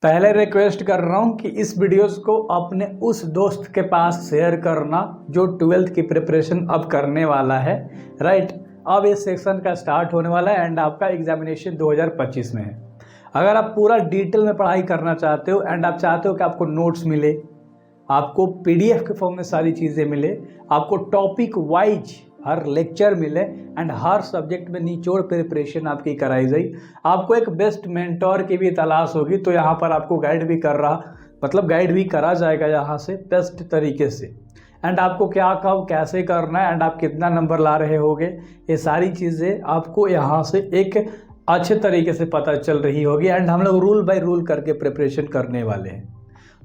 पहले रिक्वेस्ट कर रहा हूँ कि इस वीडियोस को अपने उस दोस्त के पास शेयर करना जो 12th की प्रिपरेशन अब करने वाला है। राइट, अब इस सेक्शन का स्टार्ट होने वाला है एंड आपका एग्जामिनेशन 2025 में है। अगर आप पूरा डिटेल में पढ़ाई करना चाहते हो एंड आप चाहते हो कि आपको नोट्स मिले, आपको पीडीएफ के फॉर्म में सारी चीज़ें मिले, आपको टॉपिक वाइज हर लेक्चर मिले एंड हर सब्जेक्ट में निचोड़ प्रिपरेशन आपकी कराई जाए, आपको एक बेस्ट मेंटोर की भी तलाश होगी तो यहाँ पर आपको गाइड भी करा जाएगा यहाँ से बेस्ट तरीके से। एंड आपको क्या कब कैसे करना है एंड आप कितना नंबर ला रहे होगे, ये सारी चीज़ें आपको यहाँ से एक अच्छे तरीके से पता चल रही होगी। एंड हम लोग रूल बाय रूल करके प्रिपरेशन करने वाले हैं,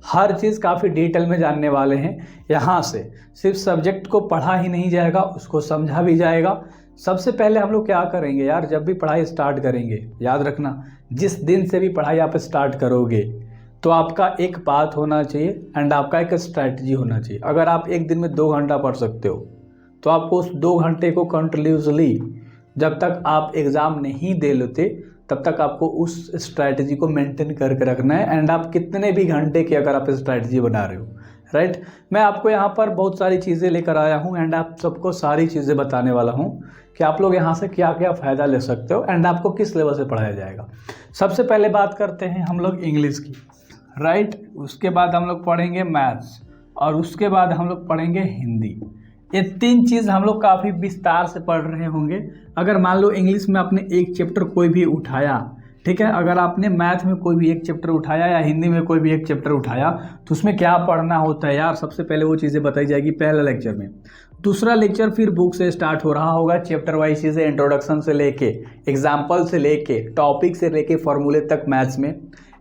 हर चीज़ काफ़ी डिटेल में जानने वाले हैं। यहाँ से सिर्फ सब्जेक्ट को पढ़ा ही नहीं जाएगा, उसको समझा भी जाएगा। सबसे पहले हम लोग क्या करेंगे यार, जब भी पढ़ाई स्टार्ट करेंगे, याद रखना जिस दिन से भी पढ़ाई आप स्टार्ट करोगे तो आपका एक बात होना चाहिए एंड आपका एक स्ट्रैटेजी होना चाहिए। अगर आप एक दिन में 2 घंटा पढ़ सकते हो तो आपको उस 2 घंटे को कंटिन्यूसली जब तक आप एग्ज़ाम नहीं दे लेते तब तक आपको उस स्ट्रैटेजी को मेंटेन करके रखना है। एंड आप कितने भी घंटे की अगर आप स्ट्रैटेजी बना रहे हो, राइट, मैं आपको यहाँ पर बहुत सारी चीज़ें लेकर आया हूँ एंड आप सबको सारी चीज़ें बताने वाला हूँ कि आप लोग यहाँ से क्या क्या फ़ायदा ले सकते हो एंड आपको किस लेवल से पढ़ाया जाएगा। सबसे पहले बात करते हैं हम लोग इंग्लिश की, राइट, उसके बाद हम लोग पढ़ेंगे मैथ्स और उसके बाद हम लोग पढ़ेंगे हिंदी। ये 3 चीज़ हम लोग काफ़ी विस्तार से पढ़ रहे होंगे। अगर मान लो इंग्लिश में आपने एक चैप्टर कोई भी उठाया, ठीक है, अगर आपने मैथ में कोई भी एक चैप्टर उठाया या हिंदी में कोई भी एक चैप्टर उठाया तो उसमें क्या पढ़ना होता है यार, सबसे पहले वो चीज़ें बताई जाएगी पहले लेक्चर में। दूसरा लेक्चर फिर बुक से स्टार्ट हो रहा होगा, चैप्टर वाइज चीज़ें, इंट्रोडक्शन से लेके एग्जाम्पल से लेके टॉपिक से लेके फॉर्मूले तक मैथ्स में।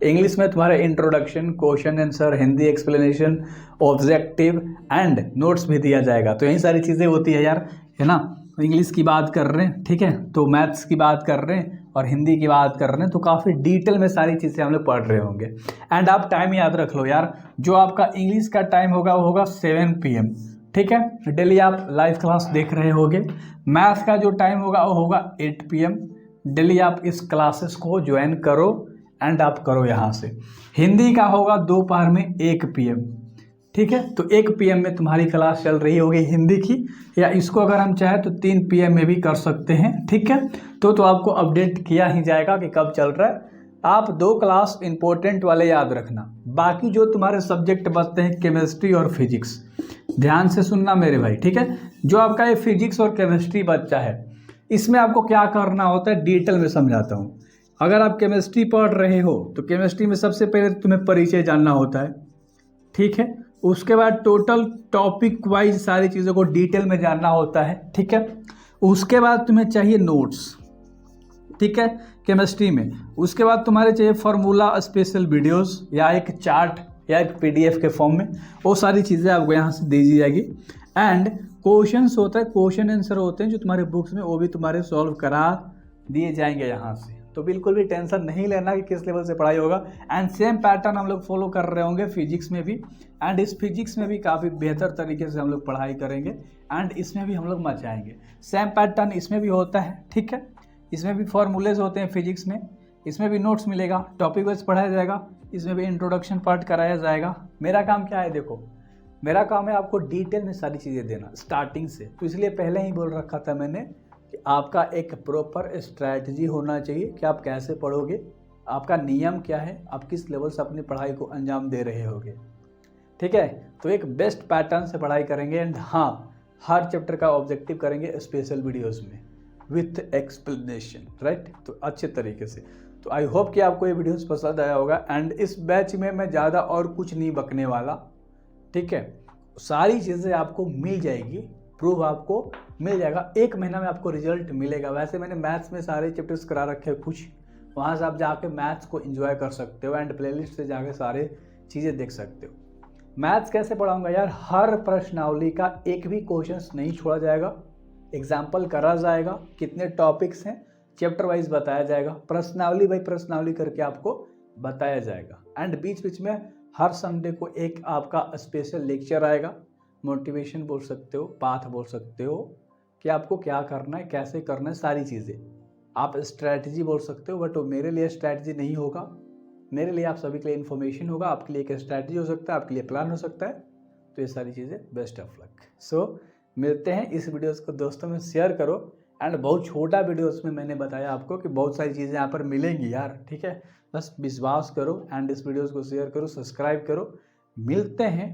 इंग्लिश में तुम्हारा introduction, question answer, Hindi explanation, objective and notes भी दिया जाएगा। तो यही सारी चीज़ें होती है यार, है ना। इंग्लिश की बात कर रहे हैं, ठीक है, तो मैथ्स की बात कर रहे हैं और हिंदी की बात कर रहे हैं, तो काफ़ी डिटेल में सारी चीज़ें हम लोग पढ़ रहे होंगे। एंड आप टाइम याद रख लो यार, जो आपका इंग्लिश का टाइम होगा वो होगा 7 PM, ठीक है, डेली आप लाइव क्लास देख रहे होंगे। मैथ्स का जो टाइम होगा वो होगा 8 PM, डेली आप इस क्लासेस को ज्वाइन करो एंड आप करो यहाँ से। हिंदी का होगा दोपहर में 1 PM, ठीक है, तो 1 PM में तुम्हारी क्लास चल रही होगी हिंदी की, या इसको अगर हम चाहें तो 3 PM में भी कर सकते हैं, ठीक है। तो आपको अपडेट किया ही जाएगा कि कब चल रहा है। आप 2 क्लास इंपॉर्टेंट वाले याद रखना, बाकी जो तुम्हारे सब्जेक्ट बचते हैं केमिस्ट्री और फिजिक्स, ध्यान से सुनना मेरे भाई, ठीक है। जो आपका ये फिजिक्स और केमिस्ट्री बच्चा है, इसमें आपको क्या करना होता है डिटेल में समझाता हूँ। अगर आप केमिस्ट्री पढ़ रहे हो तो केमिस्ट्री में सबसे पहले तुम्हें परिचय जानना होता है, ठीक है। उसके बाद टोटल टॉपिक वाइज सारी चीज़ों को डिटेल में जानना होता है, ठीक है। उसके बाद तुम्हें चाहिए नोट्स, ठीक है, केमिस्ट्री में। उसके बाद तुम्हारे चाहिए फार्मूला, स्पेशल वीडियोस या एक चार्ट या एक पीडीएफ के फॉर्म में, वो सारी चीज़ें आपको यहाँ से दी जाएगी। एंड क्वेश्चंस होता है, क्वेश्चन आंसर होते हैं जो तुम्हारे बुक्स में, वो भी तुम्हारे सॉल्व करा दिए जाएंगे यहाँ से। तो बिल्कुल भी टेंशन नहीं लेना कि किस लेवल से पढ़ाई होगा। एंड सेम पैटर्न हम लोग फॉलो कर रहे होंगे फिजिक्स में भी, एंड इस फिजिक्स में भी काफ़ी बेहतर तरीके से हम लोग पढ़ाई करेंगे एंड इसमें भी हम लोग मचाएंगे। सेम पैटर्न इसमें भी होता है, ठीक है, इसमें भी फॉर्मूलेज होते हैं फिजिक्स में, इसमें भी नोट्स मिलेगा, टॉपिक वाइज पढ़ाया जाएगा, इसमें भी इंट्रोडक्शन पार्ट कराया जाएगा। मेरा काम क्या है, देखो मेरा काम है आपको डिटेल में सारी चीज़ें देना स्टार्टिंग से, तो इसलिए पहले ही बोल रखा था मैंने कि आपका एक प्रॉपर स्ट्रैटेजी होना चाहिए कि आप कैसे पढ़ोगे, आपका नियम क्या है, आप किस लेवल से अपनी पढ़ाई को अंजाम दे रहे होगे, ठीक है। तो एक बेस्ट पैटर्न से पढ़ाई करेंगे एंड हाँ, हर चैप्टर का ऑब्जेक्टिव करेंगे स्पेशल वीडियोस में विथ एक्सप्लेनेशन, राइट, तो अच्छे तरीके से। तो आई होप कि आपको ये वीडियोस पसंद आया होगा। एंड इस बैच में मैं ज़्यादा और कुछ नहीं बकने वाला, ठीक है, सारी चीज़ें आपको मिल जाएगी, प्रूफ आपको मिल जाएगा, 1 महीना में आपको रिजल्ट मिलेगा। वैसे मैंने मैथ्स में सारे चैप्टर्स करा रखे हैं कुछ, वहाँ से आप जाके मैथ्स को एंजॉय कर सकते हो एंड प्लेलिस्ट से जाके सारे चीज़ें देख सकते हो। मैथ्स कैसे पढ़ाऊंगा यार, हर प्रश्नावली का एक भी क्वेश्चन नहीं छोड़ा जाएगा, एग्जाम्पल करा जाएगा, कितने टॉपिक्स हैं चैप्टर वाइज बताया जाएगा, प्रश्नावली बाई प्रश्नावली करके आपको बताया जाएगा। एंड बीच बीच में हर संडे को एक आपका स्पेशल लेक्चर आएगा, मोटिवेशन बोल सकते हो, पाथ बोल सकते हो कि आपको क्या करना है, कैसे करना है, सारी चीज़ें। आप स्ट्रैटेजी बोल सकते हो, बट वो मेरे लिए स्ट्रैटेजी नहीं होगा, मेरे लिए आप सभी के लिए इन्फॉर्मेशन होगा, आपके लिए एक स्ट्रैटेजी हो सकता है, आपके लिए प्लान हो सकता है। तो ये सारी चीज़ें बेस्ट ऑफ लक। सो मिलते हैं, इस वीडियोस को दोस्तों में शेयर करो। एंड बहुत छोटा वीडियो उसमें मैंने बताया आपको कि बहुत सारी चीज़ें यहाँ पर मिलेंगी यार, ठीक है। बस विश्वास करो एंड इस वीडियोस को शेयर करो, सब्सक्राइब करो। मिलते हैं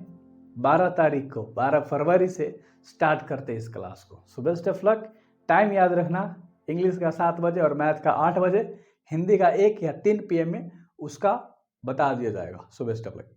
12 तारीख को, 12 फरवरी से स्टार्ट करते हैं इस क्लास को। So best of luck. Time याद रखना, इंग्लिश का 7 बजे और मैथ का 8 बजे, हिंदी का 1 या 3 PM में उसका बता दिया जाएगा। So best of luck.